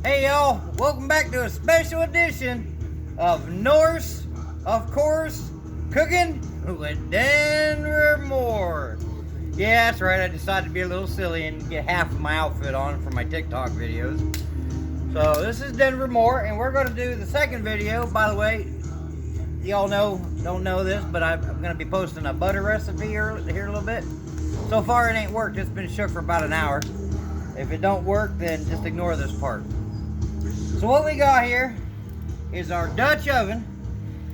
Hey y'all, welcome back to a special edition of Norse, of course, Cooking with Denver Moore. Yeah, that's right, I decided to be a little silly and get half of my outfit on for my TikTok videos. So this is Denver Moore, and we're going to do the second video. By the way, y'all don't know this, but I'm going to be posting a butter recipe here in a little bit. So far it ain't worked, it's been shook for about an hour. If it don't work, then just ignore this part. So what we got here is our Dutch oven,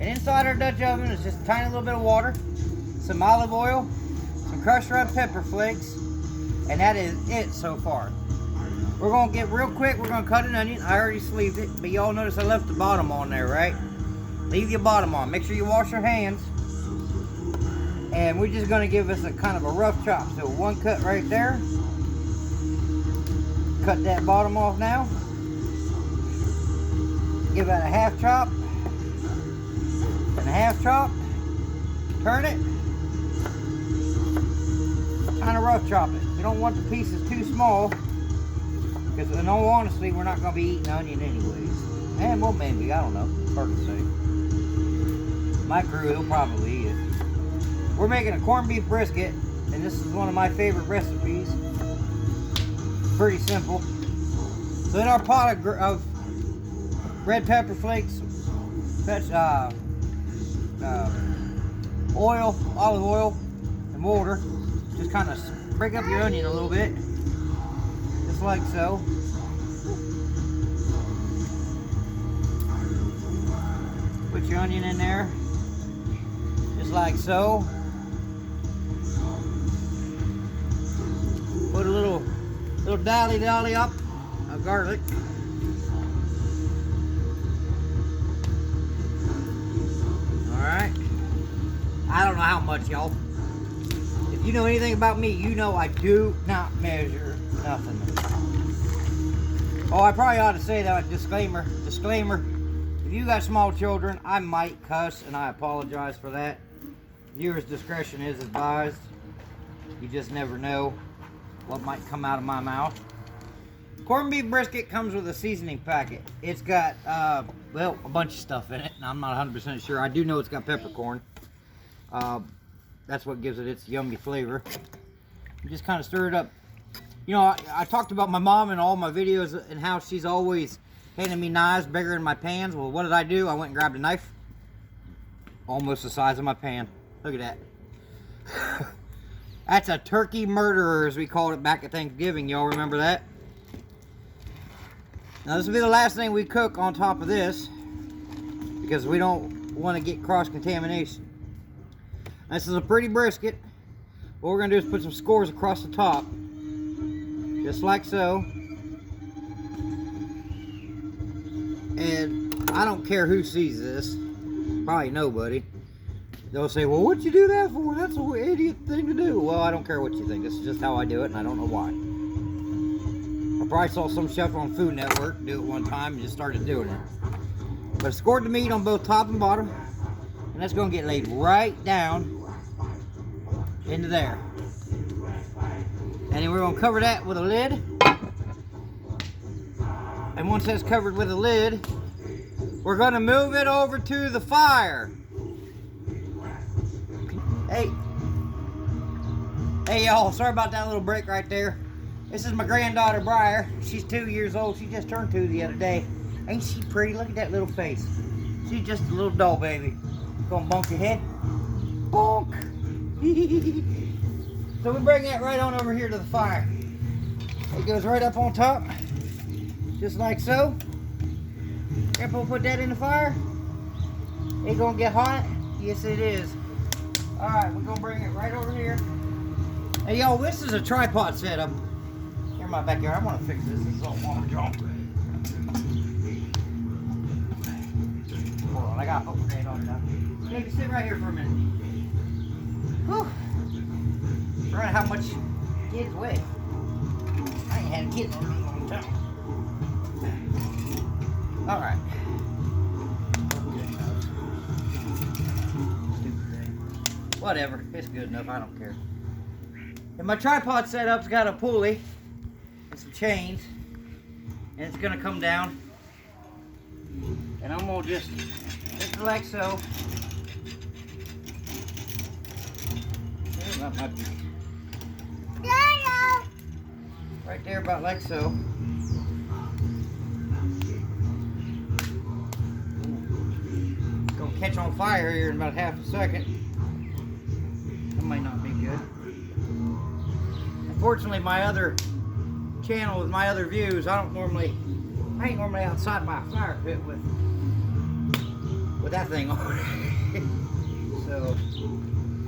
and inside our Dutch oven is just a tiny little bit of water, some olive oil, some crushed red pepper flakes, and that is it so far. We're going to get real quick, we're going to cut an onion. I already sleeved it, but y'all notice I left the bottom on there, right? Leave your bottom on. Make sure you wash your hands. And we're just going to give us a kind of a rough chop. So one cut right there. Cut that bottom off now. Give that a half chop. And a half chop. Turn it. Kind of rough chop it. You don't want the pieces too small. Because in all honesty, we're not going to be eating onion anyways. And well, maybe. I don't know. It's hard to say. My crew, they'll probably eat it. We're making a corned beef brisket. And this is one of my favorite recipes. Pretty simple. So in our pot of red pepper flakes, oil, olive oil, and water. Just kind of break up your onion a little bit, just like so. Put your onion in there, just like so. Put a little dolly up of garlic. Alright. I don't know how much, y'all. If you know anything about me, you know I do not measure nothing. Oh, I probably ought to say that, disclaimer. If you got small children, I might cuss, and I apologize for that. Viewer's discretion is advised. You just never know what might come out of my mouth. Corned beef brisket comes with a seasoning packet. It's got, well, a bunch of stuff in it, and I'm not 100% sure. I do know it's got peppercorn. That's what gives it its yummy flavor. You just kind of stir it up. You know, I talked about my mom in all my videos and how she's always handing me knives bigger than my pans. Well, what did I do? I went and grabbed a knife. Almost the size of my pan. Look at that. That's a turkey murderer, as we called it back at Thanksgiving. Y'all remember that? Now this will be the last thing we cook on top of this, because we don't want to get cross-contamination. This is a pretty brisket. What we're going to do is put some scores across the top, just like so. And I don't care who sees this, probably nobody. They'll say, well, what'd you do that for? That's an idiot thing to do. Well, I don't care what you think. This is just how I do it, and I don't know why. I probably saw some chef on Food Network do it one time and just started doing it. But I scored the meat on both top and bottom, and that's going to get laid right down into there. And then we're going to cover that with a lid. And once that's covered with a lid, we're going to move it over to the fire. Hey y'all, sorry about that little break right there. This is my granddaughter Briar. She's 2 years old. She just turned 2 the other day. Ain't she pretty? Look at that little face. She's just a little doll baby. Gonna bonk your head. Bonk. So we bring that right on over here to the fire. It goes right up on top, just like so. Grandpa will put that in the fire. It gonna get hot? Yes, it is. Alright, we're gonna bring it right over here. Hey y'all, this is a tripod setup. Here in my backyard. I want to fix this. This is all water junk. Hold on, I got a poker hand on it now. Take a sit right here for a minute. Whew. Trying to have much kids with. I ain't had a kid in a long time. Alright. Whatever, it's good enough, I don't care. And my tripod setup's got a pulley and some chains. and it's gonna come down. And I'm gonna just like so. That might be right there, about like so. Gonna catch on fire here in about half a second. That might not be good. Unfortunately, my other channel with my other views, I ain't normally outside my fire pit with that thing on. So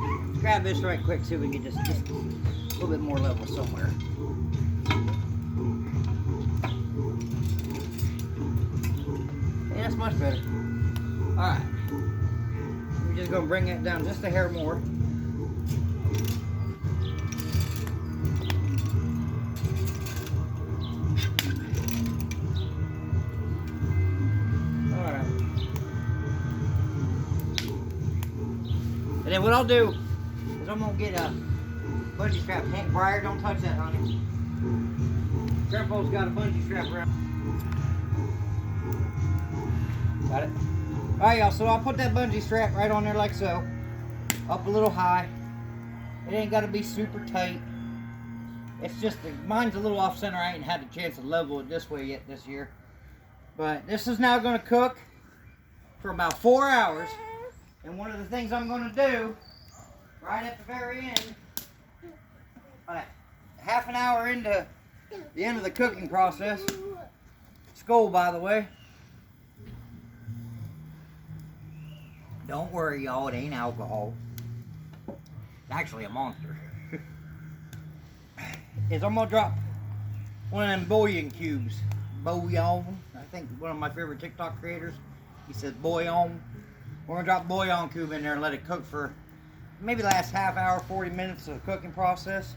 let's grab this right quick, see if we can get just a little bit more level somewhere. Yeah, that's much better. Alright. We're just gonna bring that down just a hair more. And then what I'll do is I'm gonna get a bungee strap. Hank Briar, don't touch that, honey. Grandpa's got a bungee strap around. Got it? Alright, y'all, so I'll put that bungee strap right on there like so. Up a little high. It ain't gotta be super tight. It's just, mine's a little off center. I ain't had a chance to level it this way yet this year. But this is now gonna cook for about 4 hours. And one of the things I'm going to do, right at the very end, about half an hour into the end of the cooking process, Skull, by the way. Don't worry, y'all, it ain't alcohol. It's actually a monster. Is I'm going to drop one of them bouillon cubes. Bouillon. I think one of my favorite TikTok creators, he says bouillon. We're going to drop bouillon cube in there and let it cook for maybe the last half hour, 40 minutes of the cooking process.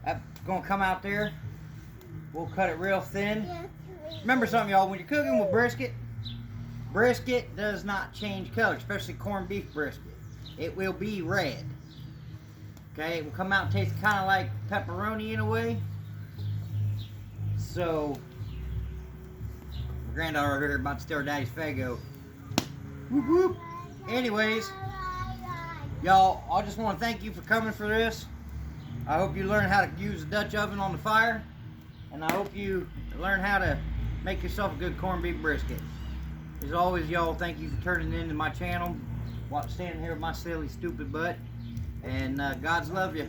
That's going to come out there. We'll cut it real thin. Remember something, y'all, when you're cooking with brisket, brisket does not change color, especially corned beef brisket. It will be red. Okay, it will come out and taste kind of like pepperoni in a way. So, my granddaughter over here about to steal her daddy's Fago. Whoop, whoop. Anyways, y'all, I just want to thank you for coming for this. I hope you learn how to use a Dutch oven on the fire, and I hope you learn how to make yourself a good corned beef brisket. As always, y'all, thank you for turning into my channel, standing here with my silly, stupid butt, and God's love you.